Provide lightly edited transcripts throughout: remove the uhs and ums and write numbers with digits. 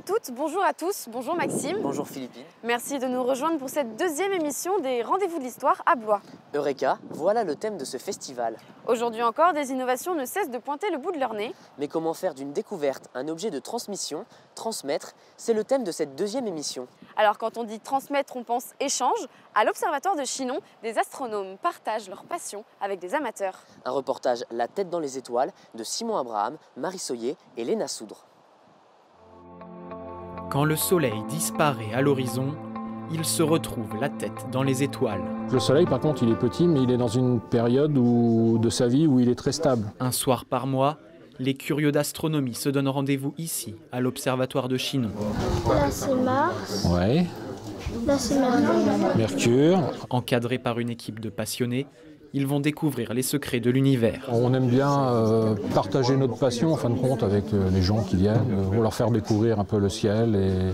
toutes, bonjour à tous, bonjour Maxime. Bonjour Philippine. Merci de nous rejoindre pour cette deuxième émission des Rendez-vous de l'Histoire à Blois. Eureka, voilà le thème de ce festival. Aujourd'hui encore, des innovations ne cessent de pointer le bout de leur nez. Mais comment faire d'une découverte un objet de transmission, transmettre, c'est le thème de cette deuxième émission. Alors quand on dit transmettre, on pense échange. À l'Observatoire de Chinon, des astronomes partagent leur passion avec des amateurs. Un reportage La tête dans les étoiles de Simon Abraham, Marie Soyer et Léna Soudre. Quand le soleil disparaît à l'horizon, il se retrouve la tête dans les étoiles. Le soleil, par contre, il est petit, mais il est dans une période de sa vie où il est très stable. Un soir par mois, les curieux d'astronomie se donnent rendez-vous ici, à l'Observatoire de Chinon. Là, c'est Mars. Ouais. Là, c'est Mercure. Mercure. Encadrés par une équipe de passionnés, ils vont découvrir les secrets de l'univers. On aime bien partager notre passion, en fin de compte, avec les gens qui viennent, pour leur faire découvrir un peu le ciel, et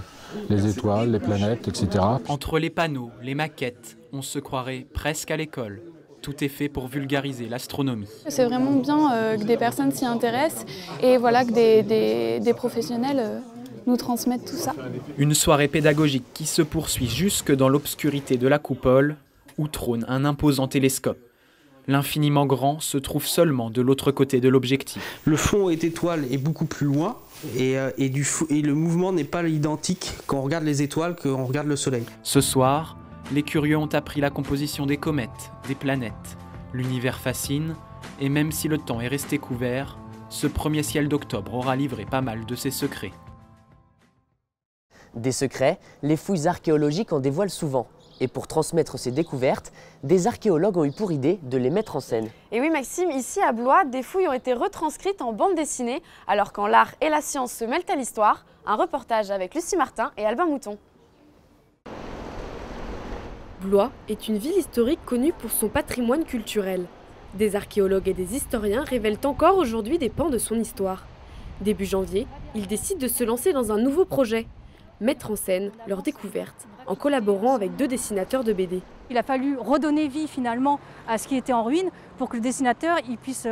les étoiles, les planètes, etc. Entre les panneaux, les maquettes, on se croirait presque à l'école. Tout est fait pour vulgariser l'astronomie. C'est vraiment bien que des personnes s'y intéressent et voilà, que des professionnels nous transmettent tout ça. Une soirée pédagogique qui se poursuit jusque dans l'obscurité de la coupole, où trône un imposant télescope. L'infiniment grand se trouve seulement de l'autre côté de l'objectif. Le fond étoile est beaucoup plus loin et le mouvement n'est pas identique quand on regarde les étoiles quand on regarde le soleil. Ce soir, les curieux ont appris la composition des comètes, des planètes. L'univers fascine, et même si le temps est resté couvert, ce premier ciel d'octobre aura livré pas mal de ses secrets. Des secrets, les fouilles archéologiques en dévoilent souvent. Et pour transmettre ces découvertes, des archéologues ont eu pour idée de les mettre en scène. Et oui Maxime, ici à Blois, des fouilles ont été retranscrites en bande dessinée, alors quand l'art et la science se mêlent à l'histoire, un reportage avec Lucie Martin et Albin Mouton. Blois est une ville historique connue pour son patrimoine culturel. Des archéologues et des historiens révèlent encore aujourd'hui des pans de son histoire. Début janvier, ils décident de se lancer dans un nouveau projet, mettre en scène leurs découvertes en collaborant avec 2 dessinateurs de BD. Il a fallu redonner vie finalement à ce qui était en ruine pour que le dessinateur puisse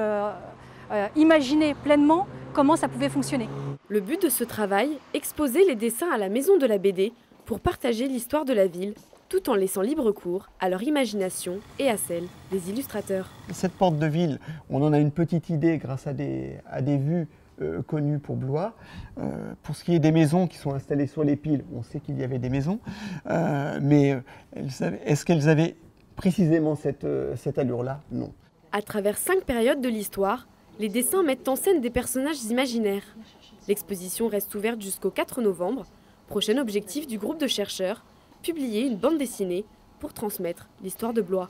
imaginer pleinement comment ça pouvait fonctionner. Le but de ce travail, exposer les dessins à la maison de la BD pour partager l'histoire de la ville, tout en laissant libre cours à leur imagination et à celle des illustrateurs. Cette porte de ville, on en a une petite idée grâce à des vues connues pour Blois. Pour ce qui est des maisons qui sont installées sur les piles, on sait qu'il y avait des maisons, mais est-ce qu'elles avaient précisément cette allure-là? Non. À travers 5 périodes de l'histoire, les dessins mettent en scène des personnages imaginaires. L'exposition reste ouverte jusqu'au 4 novembre. Prochain objectif du groupe de chercheurs, publier une bande dessinée pour transmettre l'histoire de Blois.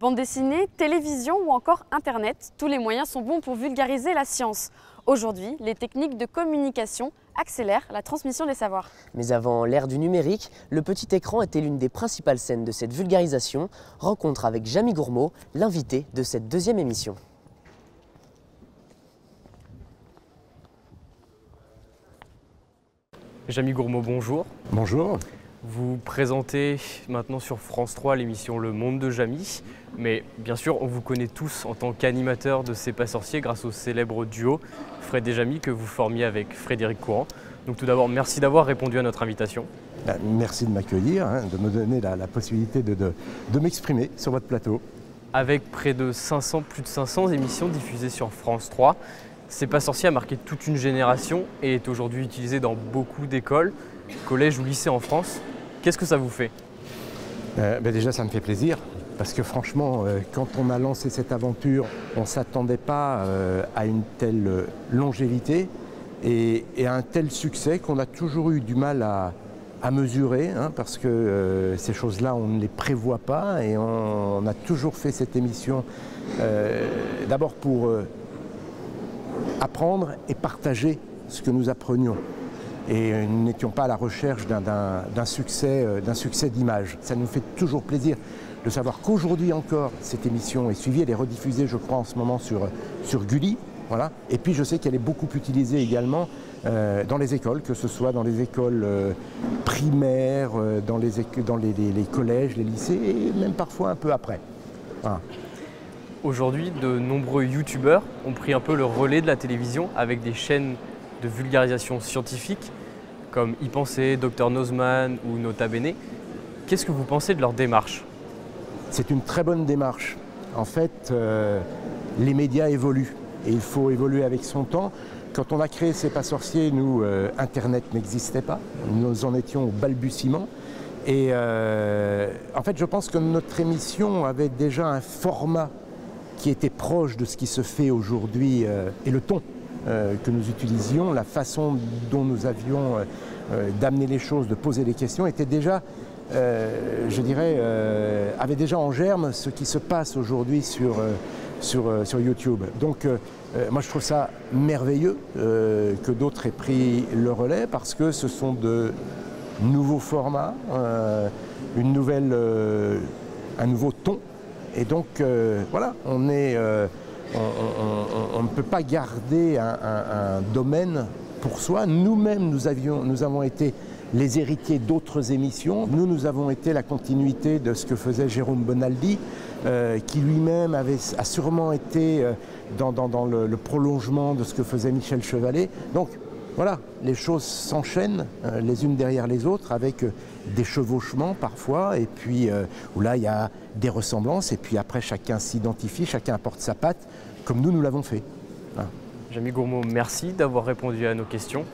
Bande dessinée, télévision ou encore Internet, tous les moyens sont bons pour vulgariser la science. Aujourd'hui, les techniques de communication accélèrent la transmission des savoirs. Mais avant l'ère du numérique, le petit écran était l'une des principales scènes de cette vulgarisation. Rencontre avec Jamie Gourmaud, l'invité de cette deuxième émission. Jamie Gourmaud, bonjour. Bonjour. Vous présentez maintenant sur France 3 l'émission Le Monde de Jamie, mais bien sûr on vous connaît tous en tant qu'animateur de C'est pas sorcier grâce au célèbre duo Fred et Jamie que vous formiez avec Frédéric Courant. Donc tout d'abord, merci d'avoir répondu à notre invitation. Merci de m'accueillir, de me donner la possibilité de m'exprimer sur votre plateau. Avec plus de 500 émissions diffusées sur France 3, C'est pas sorcier a marqué toute une génération et est aujourd'hui utilisé dans beaucoup d'écoles, collèges ou lycées en France. Qu'est-ce que ça vous fait? Déjà, ça me fait plaisir, parce que franchement, quand on a lancé cette aventure, on ne s'attendait pas à une telle longévité et à un tel succès qu'on a toujours eu du mal à mesurer, parce que ces choses-là, on ne les prévoit pas et on a toujours fait cette émission d'abord pour apprendre et partager ce que nous apprenions. Et nous n'étions pas à la recherche d'un succès d'image. Ça nous fait toujours plaisir de savoir qu'aujourd'hui encore, cette émission est suivie. Elle est rediffusée, je crois, en ce moment sur Gulli. Voilà. Et puis je sais qu'elle est beaucoup utilisée également dans les écoles, que ce soit dans les écoles primaires, dans les collèges, les lycées, et même parfois un peu après. Voilà. Aujourd'hui, de nombreux youtubeurs ont pris un peu le relais de la télévision avec des chaînes de vulgarisation scientifique. comme Y Penser, Dr Nozman ou Nota Bene. Qu'est-ce que vous pensez de leur démarche? C'est une très bonne démarche. En fait, les médias évoluent et il faut évoluer avec son temps. Quand on a créé C'est pas sorcier, nous, Internet n'existait pas. Nous en étions au balbutiement. Et en fait, je pense que notre émission avait déjà un format qui était proche de ce qui se fait aujourd'hui et le ton que nous utilisions, la façon dont nous avions d'amener les choses, de poser des questions, était déjà, je dirais, avait déjà en germe ce qui se passe aujourd'hui sur YouTube. Donc moi je trouve ça merveilleux que d'autres aient pris le relais parce que ce sont de nouveaux formats, un nouveau ton. Et donc voilà, on ne peut pas garder un domaine pour soi. Nous-mêmes, nous avons été les héritiers d'autres émissions. Nous avons été la continuité de ce que faisait Jérôme Bonaldi, qui lui-même a sûrement été dans le prolongement de ce que faisait Michel Chevalet. Donc voilà, les choses s'enchaînent les unes derrière les autres avec des chevauchements parfois, et puis où là il y a des ressemblances, et puis après chacun s'identifie, chacun apporte sa patte, comme nous l'avons fait. Voilà. Jamy Gourmaud, merci d'avoir répondu à nos questions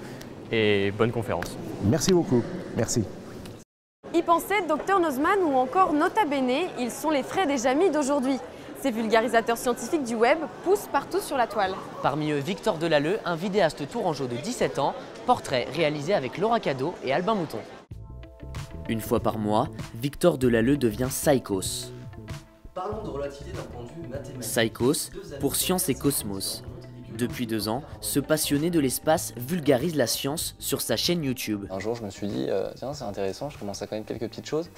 et bonne conférence. Merci beaucoup, merci. Y Penser, Dr Nozman ou encore Nota Bene, ils sont les Fred et Jamy d'aujourd'hui. Ces vulgarisateurs scientifiques du web poussent partout sur la toile. Parmi eux, Victor Delalleux, un vidéaste tourangeau de 17 ans, portrait réalisé avec Laura Cadot et Albin Mouton. Une fois par mois, Victor Delalleux devient Psychos. Parlons de relativité d'un point de vue mathématique. Psychos pour Science et Cosmos. Depuis 2 ans, ce passionné de l'espace vulgarise la science sur sa chaîne YouTube. Un jour, je me suis dit, tiens, c'est intéressant, je commence à connaître quelques petites choses.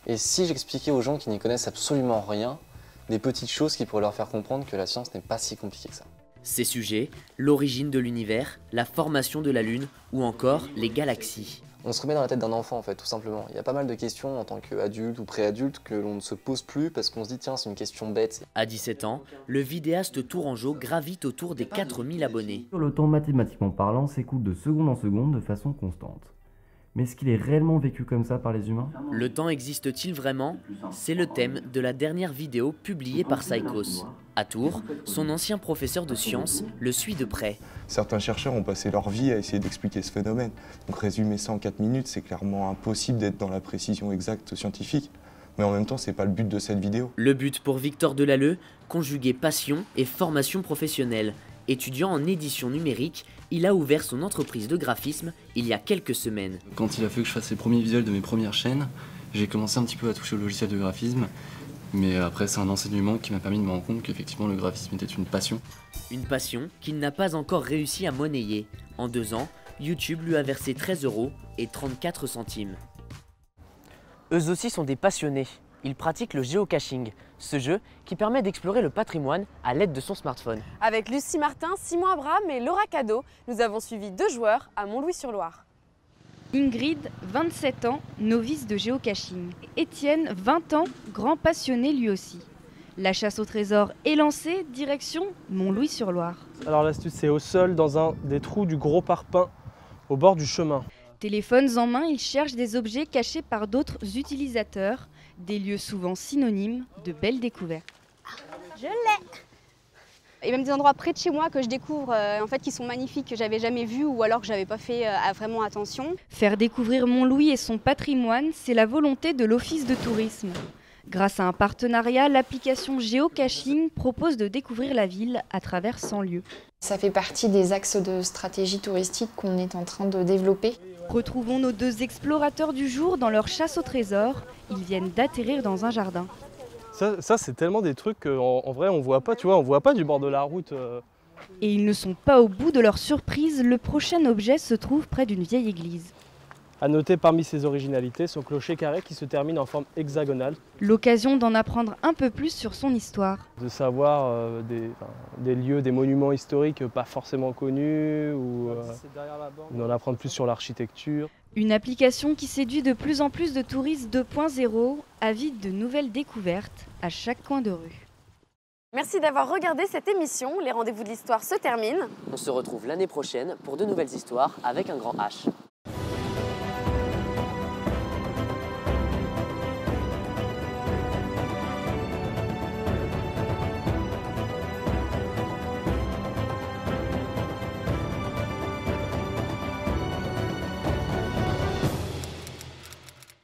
Et si j'expliquais aux gens qui n'y connaissent absolument rien, des petites choses qui pourraient leur faire comprendre que la science n'est pas si compliquée que ça. Ces sujets, l'origine de l'univers, la formation de la Lune ou encore les galaxies. On se remet dans la tête d'un enfant en fait, tout simplement. Il y a pas mal de questions en tant qu'adulte ou préadulte que l'on ne se pose plus parce qu'on se dit tiens c'est une question bête. À 17 ans, le vidéaste tourangeau gravite autour des 4000 abonnés. Le temps mathématiquement parlant s'écoule de seconde en seconde de façon constante. Mais est-ce qu'il est réellement vécu comme ça par les humains? Le temps existe-t-il vraiment? C'est le thème de la dernière vidéo publiée par Psychos. À Tours, son ancien professeur de sciences le suit de près. Certains chercheurs ont passé leur vie à essayer d'expliquer ce phénomène. Donc résumer ça en 4 minutes, c'est clairement impossible d'être dans la précision exacte scientifique. Mais en même temps, c'est pas le but de cette vidéo. Le but pour Victor Delalleux, conjuguer passion et formation professionnelle. Étudiant en édition numérique, il a ouvert son entreprise de graphisme il y a quelques semaines. Quand il a fallu que je fasse les premiers visuels de mes premières chaînes, j'ai commencé un petit peu à toucher au logiciel de graphisme. Mais après, c'est un enseignement qui m'a permis de me rendre compte qu'effectivement le graphisme était une passion. Une passion qu'il n'a pas encore réussi à monnayer. En 2 ans, YouTube lui a versé 13 € et 34 centimes. Eux aussi sont des passionnés. Ils pratiquent le géocaching, ce jeu qui permet d'explorer le patrimoine à l'aide de son smartphone. Avec Lucie Martin, Simon Abraham et Laura Cadot, nous avons suivi 2 joueurs à Montlouis-sur-Loire. Ingrid, 27 ans, novice de géocaching. Étienne, 20 ans, grand passionné lui aussi. La chasse au trésor est lancée, direction Montlouis-sur-Loire. Alors l'astuce, c'est au sol, dans un des trous du gros parpaing, au bord du chemin. Téléphones en main, ils cherchent des objets cachés par d'autres utilisateurs, des lieux souvent synonymes de belles découvertes. Je l'ai! Il y a même des endroits près de chez moi que je découvre, en fait, qui sont magnifiques, que j'avais jamais vus ou alors que j'avais pas fait vraiment attention. Faire découvrir Montlouis et son patrimoine, c'est la volonté de l'Office de tourisme. Grâce à un partenariat, l'application Géocaching propose de découvrir la ville à travers 100 lieux. Ça fait partie des axes de stratégie touristique qu'on est en train de développer. Retrouvons nos 2 explorateurs du jour dans leur chasse au trésor. Ils viennent d'atterrir dans un jardin. Ça c'est tellement des trucs qu'en vrai on voit pas, tu vois, on voit pas du bord de la route. Et ils ne sont pas au bout de leur surprise, le prochain objet se trouve près d'une vieille église. À noter parmi ses originalités, son clocher carré qui se termine en forme hexagonale. L'occasion d'en apprendre un peu plus sur son histoire. De savoir des lieux, des monuments historiques pas forcément connus, ou d'en apprendre plus sur l'architecture. Une application qui séduit de plus en plus de touristes 2.0, avide de nouvelles découvertes à chaque coin de rue. Merci d'avoir regardé cette émission. Les rendez-vous de l'histoire se terminent. On se retrouve l'année prochaine pour de nouvelles histoires avec un grand H.